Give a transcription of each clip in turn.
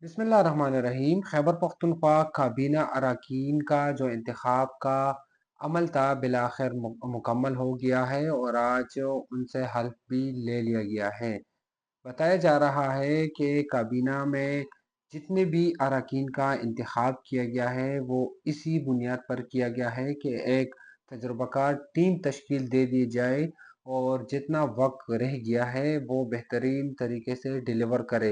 बिस्मिल्लाहिर्रहमानिर्रहीम। खैबर पख्तूनख्वा काबीना अरकान का जो इंतखाब का अमल था बिलाखिर मुकम्मल हो गया है और आज उनसे हल्फ भी ले लिया गया है। बताया जा रहा है कि काबीना में जितने भी अरकान का इंतखाब किया गया है वो इसी बुनियाद पर किया गया है कि एक तजुर्बाकार टीम तश्कील दे दी जाए और जितना वक्त रह गया है वो बेहतरीन तरीके से डिलीवर करे।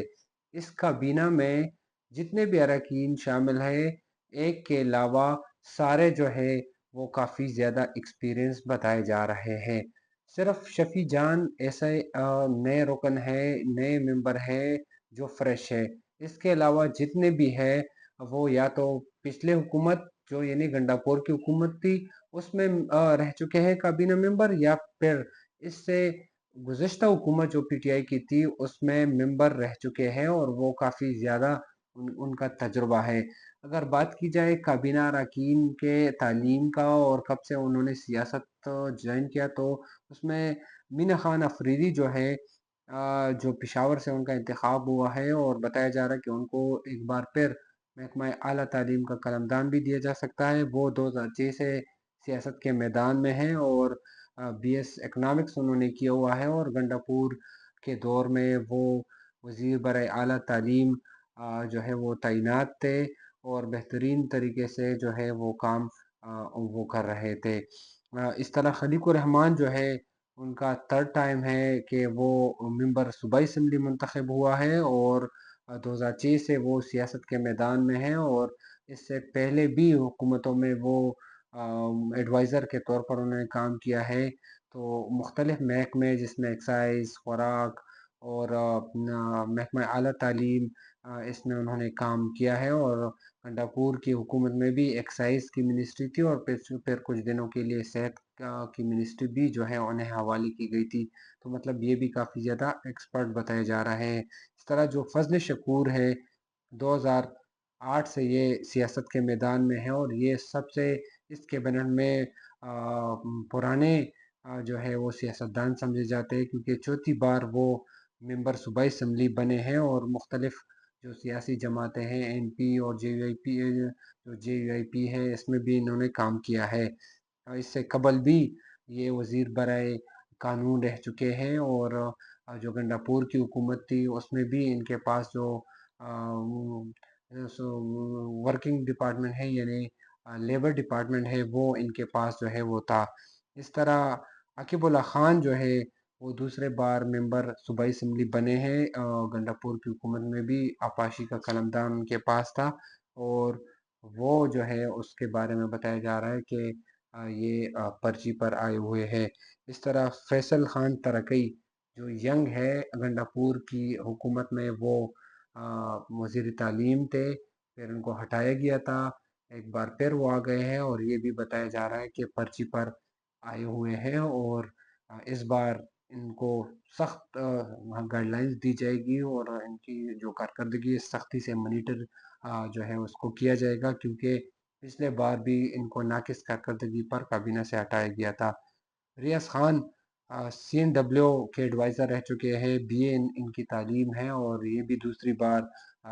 इस काबीना में जितने भी अरकान शामिल हैं, एक के अलावा सारे जो है वो काफ़ी ज़्यादा एक्सपीरियंस बताए जा रहे हैं। सिर्फ शफी जान ऐसे नए रुकन है, नए मेंबर है जो फ्रेश है। इसके अलावा जितने भी है वो या तो पिछले हुकूमत जो यानी गंडापुर की हुकूमत थी उसमें रह चुके हैं काबीना मेंबर, या फिर इससे गुज़िश्ता हुकूमत जो पीटीआई की थी उसमें मेंबर रह चुके हैं और वो काफ़ी ज़्यादा उनका तजुर्बा है। अगर बात की जाए काबीना अरकान के तालीम का और कब से उन्होंने सियासत ज्वाइन किया, तो उसमें मीना खान अफरीदी जो है जो पेशावर से उनका इंतखाब हुआ है और बताया जा रहा है कि उनको एक बार फिर महकमा आला तालीम का कलमदान भी दिया जा सकता है। वो 2006 से सियासत के मैदान में हैं और बीएस इकनॉमिक्स उन्होंने किया हुआ है और गंडापुर के दौर में वो वज़ीर बरे आला तालीम जो है वो तैनात थे और बेहतरीन तरीके से जो है वो काम वो कर रहे थे। इस तरह खलीकुर रहमान जो है उनका थर्ड टाइम है कि वो मेंबर सूबाई असम्बली मुंतखब हुआ है और 2006 से वो सियासत के मैदान में हैं और इससे पहले भी हुकूमतों में वो एडवाइज़र के तौर पर उन्होंने काम किया है। तो मुख्तलिफ महकमे जिसमें एक्साइज, खुराक और अपना महकमा आला तालीम, इसमें उन्होंने काम किया है और गंडापुर की हुकूमत में भी एक्साइज की मिनिस्ट्री थी और फिर कुछ दिनों के लिए सेहत की मिनिस्ट्री भी जो है उन्हें हवाले की गई थी। तो मतलब ये भी काफ़ी ज़्यादा एक्सपर्ट बताए जा रहे हैं। इस तरह जो फजल शकूर है 2008 से ये सियासत के मैदान में है और ये सबसे इस कैबिनेट में पुराने जो है वो सियासतदान समझे जाते हैं, क्योंकि चौथी बार वो मेंबर सूबाई असम्बली बने हैं और मुख्तलिफ जो सियासी जमातें हैं एनपी और जेयूआईपी, जो जेयूआईपी है इसमें भी इन्होंने काम किया है। इससे कबल भी ये वज़ीर बराए कानून रह चुके हैं और जो गंडापुर की हुकूमत थी उसमें भी इनके पास जो वर्किंग डिपार्टमेंट है यानी लेबर डिपार्टमेंट है वो इनके पास जो है वो था। इस तरह अकीबुल्ला खान जो है वो दूसरे बार मेंबर सूबाई असम्बली बने हैं। गंडापुर की हुकूमत में भी आपाशी का कलमदान उनके पास था और वो जो है उसके बारे में बताया जा रहा है कि ये पर्ची पर आए हुए हैं। इस तरह फैसल खान तरकई जो यंग है गंडापुर की हुकूमत में, वो वज़ीर तालीम थे, फिर उनको हटाया गया था, एक बार फिर वो आ गए हैं और ये भी बताया जा रहा है कि पर्ची पर आए हुए हैं और इस बार इनको सख्त गाइडलाइंस दी जाएगी और इनकी जो कारकर्दगी है सख्ती से मॉनिटर जो है उसको किया जाएगा, क्योंकि पिछले बार भी इनको नाकिस कारकर्दगी पर काबीना से हटाया गया था। रियाज खान सीएनडब्ल्यू के एडवाइज़र रह चुके हैं, बीए इनकी तालीम है और ये भी दूसरी बार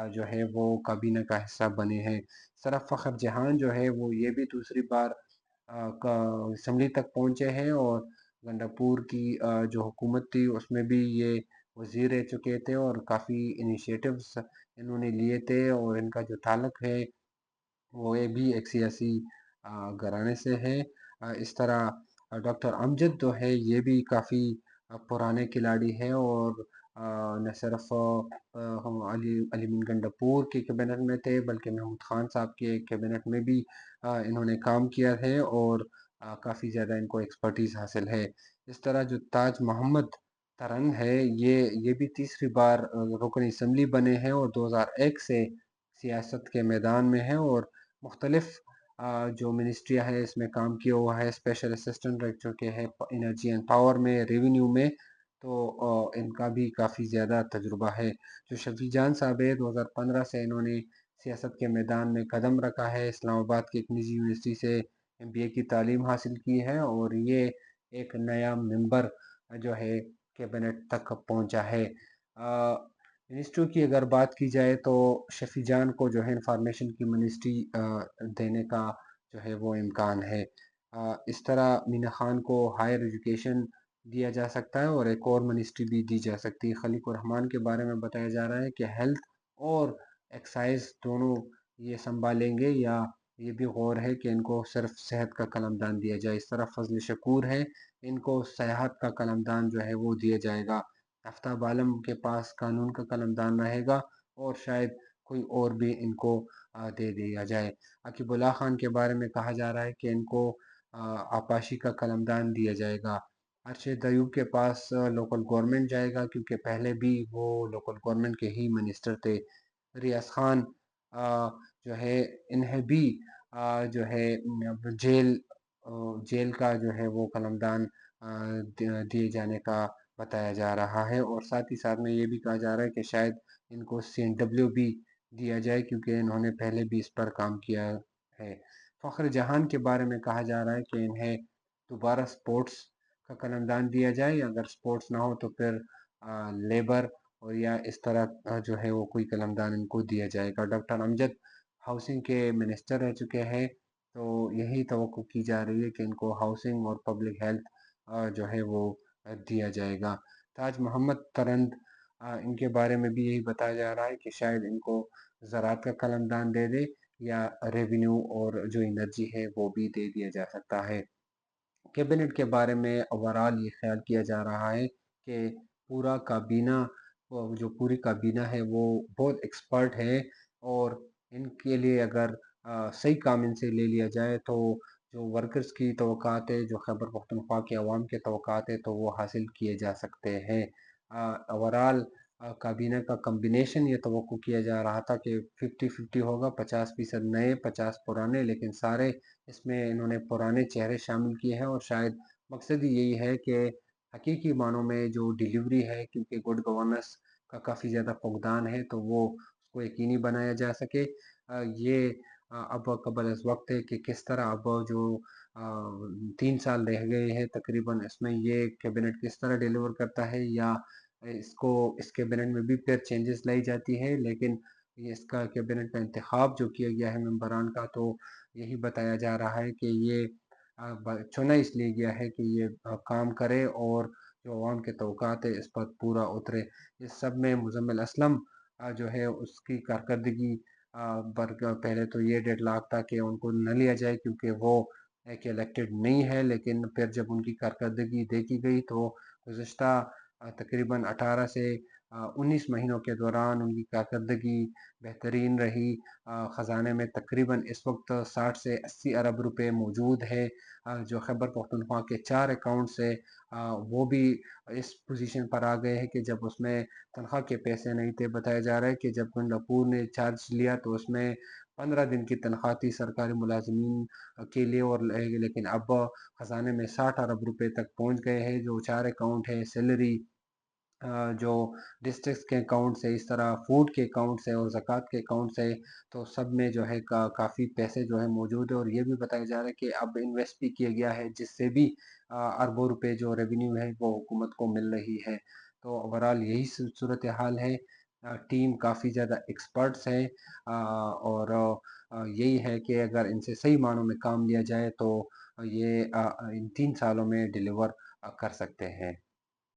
जो है वो काबीना का हिस्सा बने हैं। सरफ फ़ख्र जहान जो है वो ये भी दूसरी बार का असम्बली तक पहुँचे हैं और गंडापुर की जो हुकूमत थी उसमें भी ये वज़ीर रह चुके थे और काफ़ी इनिशिएटिव्स इन्होंने लिए थे और इनका जो ताल्लुक है वो ये भी एक सियासी घराने से है। इस तरह डॉक्टर अमजद जो है ये भी काफ़ी पुराने खिलाड़ी हैं और न सिर्फ हम अली मिन गंडापुर के कैबिनेट में थे बल्कि महमूद खान साहब के कैबिनेट में भी इन्होंने काम किया है और काफ़ी ज़्यादा इनको एक्सपर्टीज़ हासिल है। इस तरह जो ताज मोहम्मद तरंग है ये भी तीसरी बार रुकन असम्बली बने हैं और 2001 से सियासत के मैदान में हैं और मुख्तलिफ जो मिनिस्ट्रियाँ हैं इसमें काम किया हुआ है। स्पेशल असिस्टेंट रह चुके हैं एनर्जी एंड पावर में, रेवेन्यू में, तो इनका भी काफ़ी ज़्यादा तजुर्बा है। जो शफी जान साहब है 2015 से इन्होंने सियासत के मैदान में कदम रखा है, इस्लामाबाद की एक निजी यूनिवर्सिटी से एमबीए की तालीम हासिल की है और ये एक नया मेंबर जो है कैबिनेट तक पहुंचा है। मिनिस्ट्री की अगर बात की जाए तो शफ़ी जान को जो है इंफॉर्मेशन की मिनिस्ट्री देने का जो है वो इम्कान है। इस तरह मीना ख़ान को हायर एजुकेशन दिया जा सकता है और एक और मिनिस्ट्री भी दी जा सकती है। खलीकुर रहमान के बारे में बताया जा रहा है कि हेल्थ और एक्साइज़ दोनों ये सँभालेंगे, या ये भी गौर है कि इनको सिर्फ़ सेहत का कलमदान दिया जाए। इस तरह फ़ज़ल शकूर है, इनको सेहत का कलमदान जो है वो दिया जाएगा। आफ्ताब आलम के पास कानून का कलमदान रहेगा और शायद कोई और भी इनको दे दिया जाए। अकीबुल्लाह खान के बारे में कहा जा रहा है कि इनको आपाशी का कलमदान दिया जाएगा। अरशद अयूब के पास लोकल गवर्नमेंट जाएगा, क्योंकि पहले भी वो लोकल गवर्नमेंट के ही मिनिस्टर थे। रियाज खान जो है, इन्हें भी जो है जेल जेल का जो है वो कलमदान दिए जाने का बताया जा रहा है, और साथ ही साथ में ये भी कहा जा रहा है कि शायद इनको CNW भी दिया जाए, क्योंकि इन्होंने पहले भी इस पर काम किया है। फ़ख्र जहान के बारे में कहा जा रहा है कि इन्हें दोबारा स्पोर्ट्स का कलमदान दिया जाए, अगर स्पोर्ट्स ना हो तो फिर लेबर और या इस तरह जो है वो कोई कलमदान इनको दिया जाएगा। डॉक्टर अमजद हाउसिंग के मिनिस्टर रह चुके हैं, तो यही तवक्को की जा रही है कि इनको हाउसिंग और पब्लिक हेल्थ जो है वो दिया जाएगा। ताज मोहम्मद तरंद, इनके बारे में भी यही बताया जा रहा है कि शायद इनको ज़राअत का कलमदान दे दे, या रेवेन्यू और जो एनर्जी है वो भी दे दिया जा सकता है। कैबिनेट के बारे में ओवरऑल ये ख्याल किया जा रहा है कि पूरा काबीना, वो जो पूरी काबीना है वो बहुत एक्सपर्ट है, और इनके लिए अगर सही काम इनसे ले लिया जाए तो जो वर्कर्स की तवक्कात है, जो खैबर पख्तूनख्वा के अवाम के तवक्कात है, तो वो हासिल किए जा सकते हैं। ओवरऑल काबीना का कम्बिनेशन ये तवक्को किया जा रहा था कि 50-50 होगा, 50% नए 50 पुराने, लेकिन सारे इसमें इन्होंने पुराने चेहरे शामिल किए हैं, और शायद मकसद ही यही है कि हकीकी मानों में जो डिलीवरी है, क्योंकि गुड गवर्नेंस का काफ़ी ज़्यादा फुकदान है, तो वो उसको यकीनी बनाया जा सके। ये अब कबल अज़ वक्त है कि किस तरह अब जो 3 साल रह गए हैं तकरीबन, इसमें ये कैबिनेट किस तरह डिलीवर करता है, या इसको इस कैबिनेट में भी फिर चेंजेस लाई जाती है, लेकिन ये इसका कैबिनेट का इंतखाब जो किया गया है मेंबरान का, तो यही बताया जा रहा है कि ये चुना इसलिए गया है कि ये काम करे और जो अवाम के तवक्कात है इस पर पूरा उतरे। इस सब में मुज़म्मिल असलम जो है उसकी कारकर्दगी पर पहले तो ये डेडलॉक था कि उनको न लिया जाए, क्योंकि वो एक इलेक्टेड नहीं है, लेकिन फिर जब उनकी कारकर्दगी देखी गई तो गुज़श्ता तकरीबन 18 से 19 महीनों के दौरान उनकी कारकर्दगी बेहतरीन रही। ख़ज़ाने में तकरीबन इस वक्त 60 से 80 अरब रुपए मौजूद है, जो खैबर पख्तूनख्वा के 4 अकाउंट से वो भी इस पोजीशन पर आ गए हैं कि जब उसमें तनख्वाह के पैसे नहीं थे। बताया जा रहा है कि जब गंडापुर ने चार्ज लिया तो उसमें 15 दिन की तनख्वाह थी सरकारी मुलाजमीन के लिए, और लेकिन अब खजाने में 60 अरब रुपए तक पहुंच गए हैं। जो 4 अकाउंट है, सैलरी, जो डिस्ट्रिक्ट के अकाउंट से, इस तरह फूड के अकाउंट से और ज़कात के अकाउंट से, तो सब में जो है काफ़ी पैसे जो है मौजूद है, और ये भी बताया जा रहा है कि अब इन्वेस्ट भी किया गया है, जिससे भी अरबों रुपए जो रेवेन्यू है वो हुकूमत को मिल रही है। तो ओवरऑल यही सूरत हाल है। टीम काफ़ी ज़्यादा एक्सपर्ट्स है, और यही है कि अगर इनसे सही मानों में काम लिया जाए तो ये इन 3 सालों में डिलीवर कर सकते हैं।